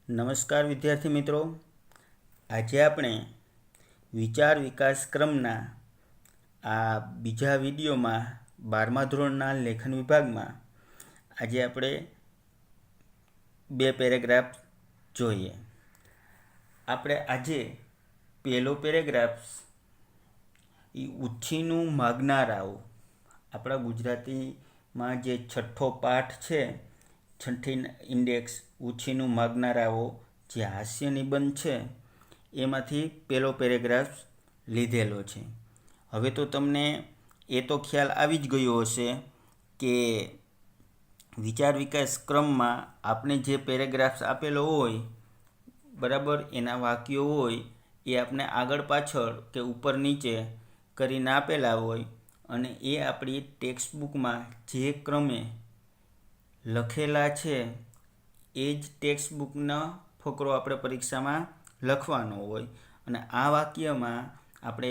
નમસ્કાર વિદ્યાર્થી મિત્રો, આજે આપણે વિચાર વિકાસ ક્રમના આ બીજા વિડીયોમાં 12મા ધોરણના લેખન વિભાગમાં આજે આપણે બે પેરેગ્રાફ જોઈએ. આપણે આજે પહેલો પેરેગ્રાફ એ ઉછીનું માગનારાઓ, આપણા ગુજરાતીમાં જે છઠ્ઠો પાઠ છે, છઠ્ઠી ઇન્ડેક્સ ઉછીનું માગનારાઓ, જે હાસ્ય નિબંધ છે, એમાંથી પહેલો પેરેગ્રાફ લીધેલો છે. હવે તો તમને એ તો ખ્યાલ આવી જ ગયો હશે કે વિચાર વિકાસ ક્રમમાં આપણે જે પેરેગ્રાફ્સ આપેલો હોય, બરાબર, એના વાક્યો હોય એ આપણે આગળ પાછળ કે ઉપર નીચે કરીને આપેલા હોય અને એ આપણી ટેક્સ્ટ બુકમાં જે ક્રમે લખેલા છે એ જ ટેક્સ્ટ બુકનો ફકરો આપણે પરીક્ષામાં લખવાનો હોય. અને આ વાક્યમાં આપણે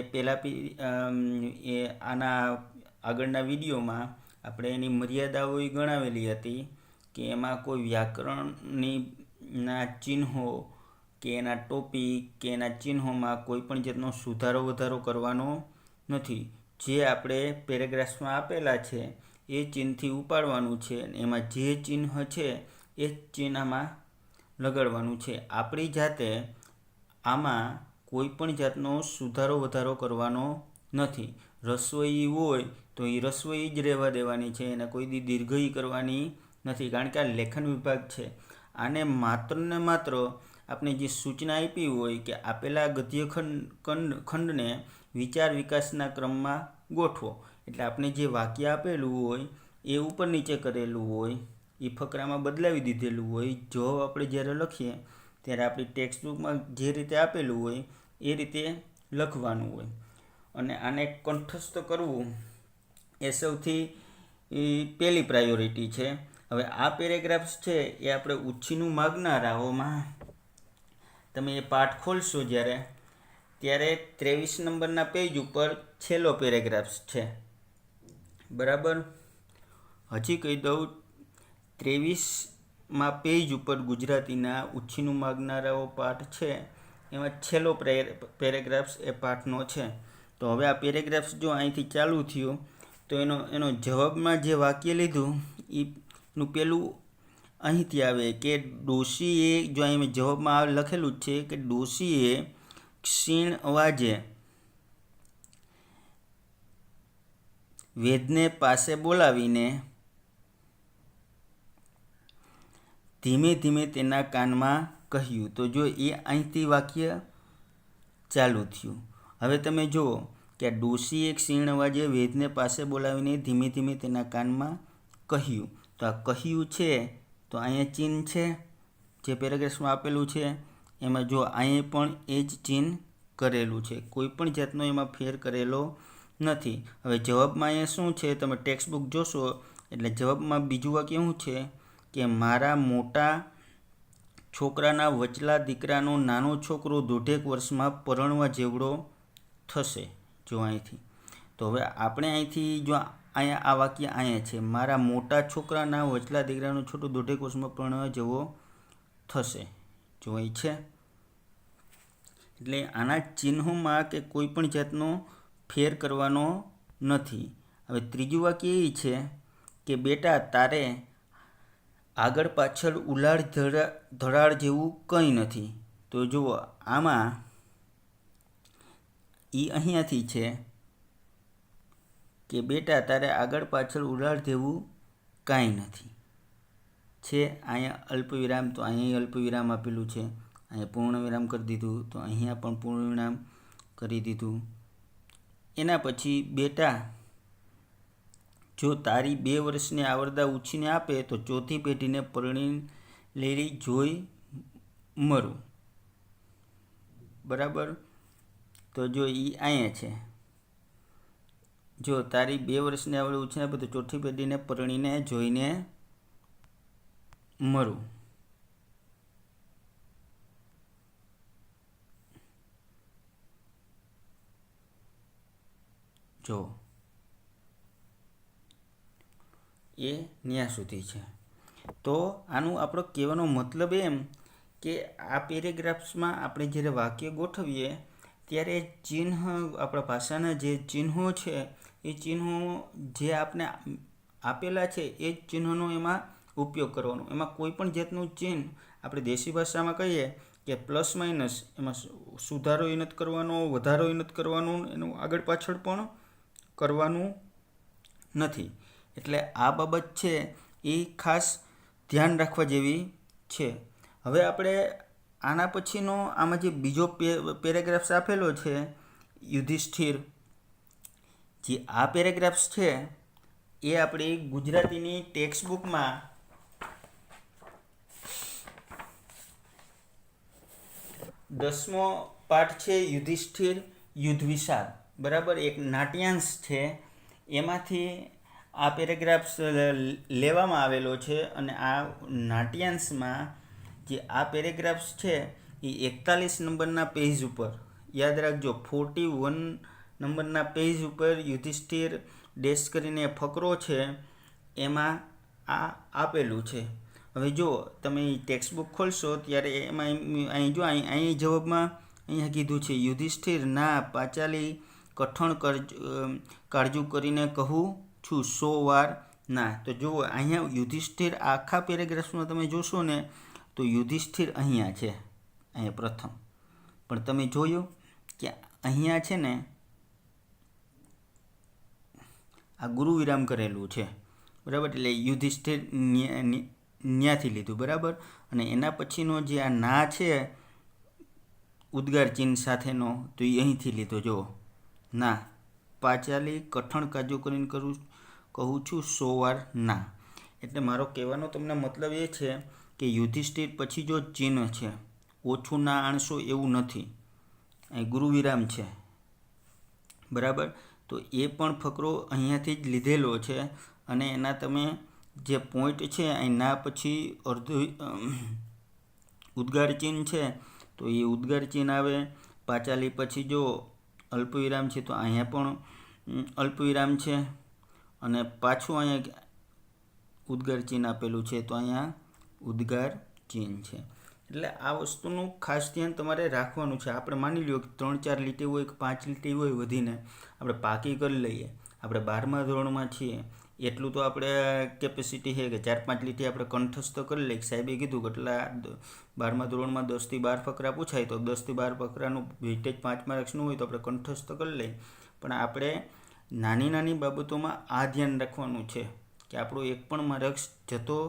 આના આગળના વિડીયોમાં આપણે એની મર્યાદાઓ ગણાવેલી હતી કે એમાં કોઈ વ્યાકરણના ચિહ્નો કે એના ટોપિક કે એના ચિહ્નોમાં કોઈ પણ જાતનો સુધારો વધારો કરવાનો નથી. જે આપણે પેરેગ્રાફ્સમાં આપેલા છે એ ચિહ્નથી ઉપાડવાનું છે અને એમાં જે ચિહ્ન છે એ જ ચિહ્નમાં લગાડવાનું છે. આપણી જાતે આમાં કોઈ પણ જાતનો સુધારો વધારો કરવાનો નથી. રસોઈ હોય તો એ રસોઈ જ રહેવા દેવાની છે, એને કોઈ દીર્ઘઈ કરવાની નથી, કારણ કે આ લેખન વિભાગ છે. આને માત્ર ને માત્ર આપણે જે સૂચના આપી હોય કે આપેલા ગદ્ય ખંડને વિચાર વિકાસના ક્રમમાં ગોઠવો, એટલે આપણે જે વાક્ય આપેલું હોય એ ઉપર નીચે કરેલું હોય, એ ફકરામાં બદલાવી દીધેલું હોય. જવાબ આપણે જ્યારે લખીએ ત્યારે આપણી ટેક્સ્ટ બુકમાં જે રીતે આપેલું હોય એ રીતે લખવાનું હોય. અને આને કંઠસ્થ કરવું એ સૌથી પહેલી પ્રાયોરિટી છે. હવે આ પેરેગ્રાફ્સ છે એ આપણે ઉછીનું માગનારાઓમાં તમે એ પાઠ ખોલશો ત્યારે 23 નંબરના પેજ ઉપર છેલ્લો પેરેગ્રાફ્સ છે, બરાબર. હજી કહી દઉં, 23મા પેજ ઉપર ગુજરાતીના ઉછીનું માગનારાઓ પાઠ છે, એમાં છેલ્લો પેરેગ્રાફ્સ એ પાઠનો છે. તો હવે આ પેરેગ્રાફ્સ જો અહીંથી ચાલુ થયું તો એનો જવાબમાં જે વાક્ય લીધું એનું પેલું અહીંથી આવે કે ડોશીએ, જો અહીં જવાબમાં લખેલું જ છે કે ડોશીએ ક્ષીણ અવાજે વેદને પાસે બોલાવીને ધીમે ધીમે તેના કાનમાં કહ્યું. તો જો એ અહીંથી વાક્ય ચાલુ થયું. હવે તમે જુઓ કે ડોશીએ ક્ષીણ અવાજે વેદને પાસે બોલાવીને ધીમે ધીમે તેના કાનમાં કહ્યું. તો આ કહ્યું છે તો અહીંયા ચિહ્ન છે જે પેરેગ્રાફમાં આપેલું છે, એમાં જો અહીંયા પણ એ જ ચિહ્ન કરેલું છે, કોઈ પણ જાતનો એમાં ફેર કરેલો નથી. હવે જવાબમાં અહીંયા શું છે, તમે ટેક્સ્ટ બુક જોશો એટલે જવાબમાં બીજું વાક્ય શું છે કે મારા મોટા છોકરાના વચલા દીકરાનો નાનો છોકરો 1.5 વર્ષમાં પરણવા જેવડો થશે. જો અહીંથી તો હવે આપણે અહીંથી જો અહીંયા આ વાક્ય અહીંયા છે, મારા મોટા છોકરાના વચલા દીકરાનો છોકરો 1.5 વર્ષમાં પરણવા જેવો થશે. જો અહીં છે એટલે આના ચિહ્નોમાં કે કોઈ પણ જાતનો ફેર કરવાનો નથી. હવે ત્રીજું વાક્ય એ છે કે બેટા તારે આગળ પાછળ ઉલાળ ધડાળ જેવું કંઈ નથી. તો જુઓ આમાં એ અહીંયાથી છે કે બેટા તારે આગળ પાછળ ઉલાળ જેવું કાંઈ નથી છે. અહીંયા અલ્પવિરામ, તો અહીંયા અલ્પવિરામ આપેલું છે, અહીંયા પૂર્ણ વિરામ કરી દીધું, તો અહીંયા પણ પૂર્ણ વિરામ કરી દીધું. એના પછી બેટા જો તારી 2 વર્ષની આવરદા ઉછીને આપે તો ચોથી પેઢીને પરણી લેલી જોઈ મરું, બરાબર. તો જો એ અહીંયા છે, જો તારી 2 વર્ષની આવરદા ઉછીને આપે તો ચોથી પેઢીને પરણીને જોઈને મરું. જો એ ન્યા સુધી છે. તો આનું આપણો કહેવાનો મતલબ એમ કે આ પેરેગ્રાફ્સમાં આપણે જ્યારે વાક્ય ગોઠવીએ ત્યારે ચિહ્ન, આપણા ભાષાના જે ચિહ્નો છે એ ચિહ્નો જે આપણે આપેલા છે એ જ ચિહ્નોનો એમાં ઉપયોગ કરવાનો. એમાં કોઈ પણ જાતનું ચિહ્ન, આપણે દેશી ભાષામાં કહીએ કે પ્લસ માઇનસ, એમાં સુધારો એ નથી કરવાનો, વધારો એ નથી કરવાનો, એનું આગળ પાછળ પણ કરવાનું નથી. એટલે આ બાબત છે એ ખાસ ધ્યાન રાખવા જેવી છે. હવે આપણે આના પછીનો આમાં જે બીજો પેરેગ્રાફ્સ આપેલો છે યુધિષ્ઠિર, જે આ પેરેગ્રાફ્સ છે એ આપણી ગુજરાતીની ટેક્સ્ટ બુકમાં 10મો પાઠ છે યુધિષ્ઠિર યુદ્ધ વિષાદ, બરાબર, એક નાટ્યાંશ છે, એમાંથી આ પેરેગ્રાફ્સ લેવામાં આવેલો છે. અને આ નાટ્યાંશમાં જે આ પેરેગ્રાફ્સ છે એ 41 નંબરના પેજ ઉપર, યાદ રાખજો, 41 નંબરના પેજ ઉપર યુધિષ્ઠિર ડેશ કરીને ફકરો છે, એમાં આ આપેલું છે. હવે જો તમે ટેક્સ્ટ બુક ખોલશો ત્યારે એમાં અહીં જો અહીં જવાબમાં અહીંયા કીધું છે યુધિષ્ઠિર ના પાંચાલી કઠણ કાળજું કરીને કહું છું 100 વાર ના. તો જુઓ અહીંયા યુધિષ્ઠિર આખા પેરેગ્રાફ્સમાં તમે જોશો ને તો યુધિષ્ઠિર અહીંયા છે, અહીંયા પ્રથમ. પણ તમે જોયું કે અહીંયા છે ને આ ગુરુ વિરામ કરેલું છે, બરાબર, એટલે યુધિષ્ઠિર ન્યાથી લીધું, બરાબર. અને એના પછીનો જે આ ના છે ઉદ્ગાર ચિહ્ન સાથેનો, તો એ અહીંથી લીધો. જો ના પાંચાલી કઠણ કાજુ કરીને કહું છું 100 વાર ના. એટલે મારો કહેવાનો તમને મતલબ એ છે કે યુધિષ્ઠિર પછી જો ચિહ્ન છે, ઓછું ના આણશો એવું નથી, અહીં ગુરુ વિરામ છે, બરાબર. તો એ પણ ફકરો અહીંયાથી જ લીધેલો છે. અને એના તમે જે પોઈન્ટ છે અહીં ના પછી ઉદ્ગાર ચિહ્ન છે તો એ ઉદ્ગાર ચિહ્ન આવે. પાંચાલી પછી જો અલ્પવિરામ છે તો અહીંયા પણ અલ્પવિરામ છે, અને પાછું અહીંયા ઉદ્ગાર ચિહ્ન આપેલું છે તો અહીંયા ઉદ્ગાર ચિહ્ન છે. એટલે આ વસ્તુનું ખાસ ધ્યાન તમારે રાખવાનું છે. આપણે માની લ્યો કે 3-4 લીટી હોય કે 5 લીટી હોય વધીને આપણે પાકી કરી લઈએ. આપણે 12મા ધોરણમાં છીએ એટલું તો આપણે કેપેસિટી છે કે 4-5 લીટી આપણે કંઠસ્થ કરી લઈએ. સાહેબે કીધું કે એટલા 12મા ધોરણમાં 10 થી 12 ફકરા પૂછાય તો 10 થી 12 ફકરાનું વેઇટેજ 5 માર્ક્સનું હોય તો આપણે કંઠસ્થ કરી લઈએ. પણ આપણે નાની નાની બાબતોમાં આ ધ્યાન રાખવાનું છે કે આપણો એક પણ માર્ક્સ જતો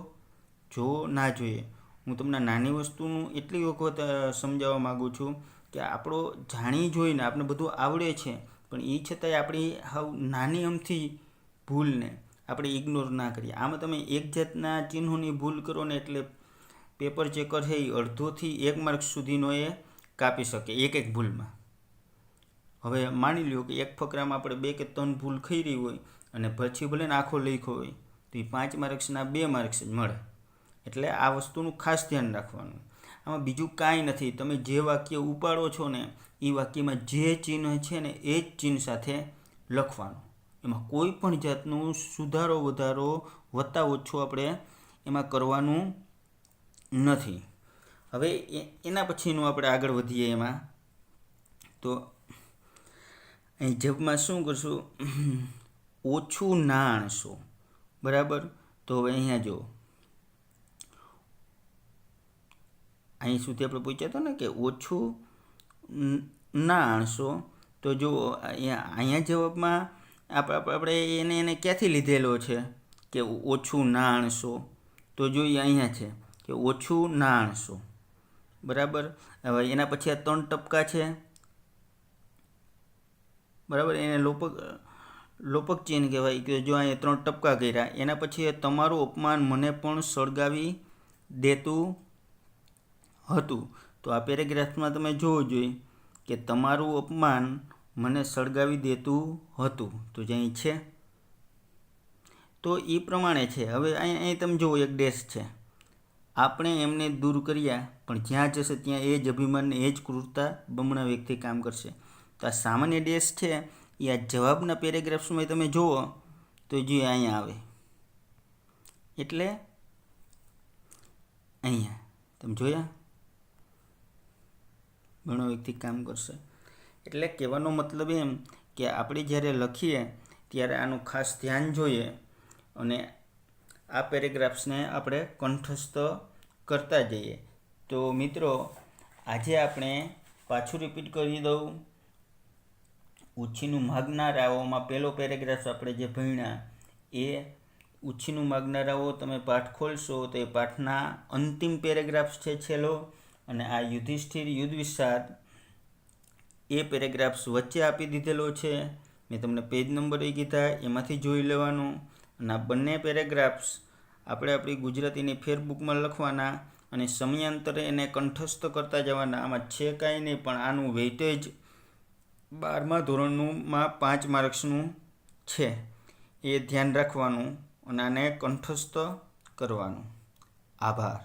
જો ના જોઈએ. હું તમને નાની વસ્તુનું એટલી વખત સમજાવવા માગું છું કે આપણો જાણી જોઈને આપણે બધું આવડે છે, પણ એ છતાંય આપણી હાવ નાની અમથી ભૂલને આપણે ઇગ્નોર ના કરીએ. આમાં તમે એક જાતના ચિહ્નોની ભૂલ કરો ને એટલે પેપર ચેકર છે એ અડધોથી 1 માર્ક્સ સુધીનો એ કાપી શકે એક ભૂલમાં. હવે માની લ્યો કે એક ફકરામાં આપણે 2 કે 3 ભૂલ ખરી હોય અને પછી ભલે ને આખો લખ્યો હોય તો એ 5 માર્ક્સના 2 માર્ક્સ જ મળે. એટલે આ વસ્તુનું ખાસ ધ્યાન રાખવાનું. આમાં બીજું કાંઈ નથી. તમે જે વાક્ય ઉપાડો છો ને એ વાક્યમાં જે ચિહ્ન છે ને એ જ ચિહ્ન સાથે લખવાનું. એમાં કોઈ પણ જાતનું સુધારો વધારો વત્તા ઓછું આપણે એમાં કરવાનું નથી. હવે એના પછીનું આપણે આગળ વધીએ એમાં. તો અહીં જબમાં શું કરશું, ઓછું ના આણશો, બરાબર. તો હવે અહીંયા જો અહીં સુધી આપણે પૂછ્યા હતા ને કે ઓછું ના આણશો. તો જો અહીંયા જવાબમાં આપણે એને ક્યાંથી લીધેલો છે કે ઓછું ના આણશો, તો જોઈએ અહીંયા છે કે ઓછું ના આણશો, બરાબર. હવે એના પછી આ 3 ટપકા છે, બરાબર, એને લોપક ચિહ્ન કહેવાય. કે જો અહીંયા 3 ટપકા કર્યા એના પછી તમારું અપમાન મને પણ સળગાવી દેતું હતું. તો આ પેરેગ્રાફમાં તમે જોવું જોઈએ કે તમારું અપમાન મને સળગાવી દેતું હતું, તો જે અહીં છે તો એ પ્રમાણે છે. હવે અહીં તમે જુઓ એક ડેશ છે, આપણે એમને દૂર કર્યા પણ જ્યાં જશે ત્યાં એ જ અભિમાન એ જ ક્રૂરતા બમણા વ્યક્તિ કામ કરશે. તો આ સામાન્ય ડેશ છે એ આ જવાબના પેરેગ્રાફ્સમાં તમે જુઓ તો જે અહીંયા આવે. એટલે અહીંયા તમે જોયા ઘણો વ્યક્તિ કામ કરશે. એટલે કહેવાનો મતલબ એમ કે આપણે જ્યારે લખીએ ત્યારે આનું ખાસ ધ્યાન જોઈએ અને આ પેરેગ્રાફ્સને આપણે કંઠસ્થ કરતા જઈએ. તો મિત્રો, આજે આપણે પાછું રિપીટ કરી દઉં. ઉછીનું માગનારાઓમાં પહેલો પેરેગ્રાફ આપણે જે ભણ્યા એ ઉછીનું માગનારાઓ તમે પાઠ ખોલશો તો એ પાઠના અંતિમ પેરેગ્રાફ છે છેલ્લો, અને આ યુધિષ્ઠિર યુદ્ધ વિષાદ એ પેરેગ્રાફ્સ વચ્ચે આપી દીધેલો છે. મેં તમને પેજ નંબર એ કીધા, એમાંથી જોઈ લેવાનું. અને આ બંને પેરેગ્રાફ્સ આપણે આપણી ગુજરાતીની ફેરબુકમાં લખવાના અને સમયાંતરે એને કંઠસ્થ કરતા જવાના. આમાં છે કાંઈ નહીં, પણ આનું વેઇટેજ 12મા ધોરણમાં 5 માર્ક્સનું છે. એ ધ્યાન રાખવાનું અને આને કંઠસ્થ કરવાનું. આભાર.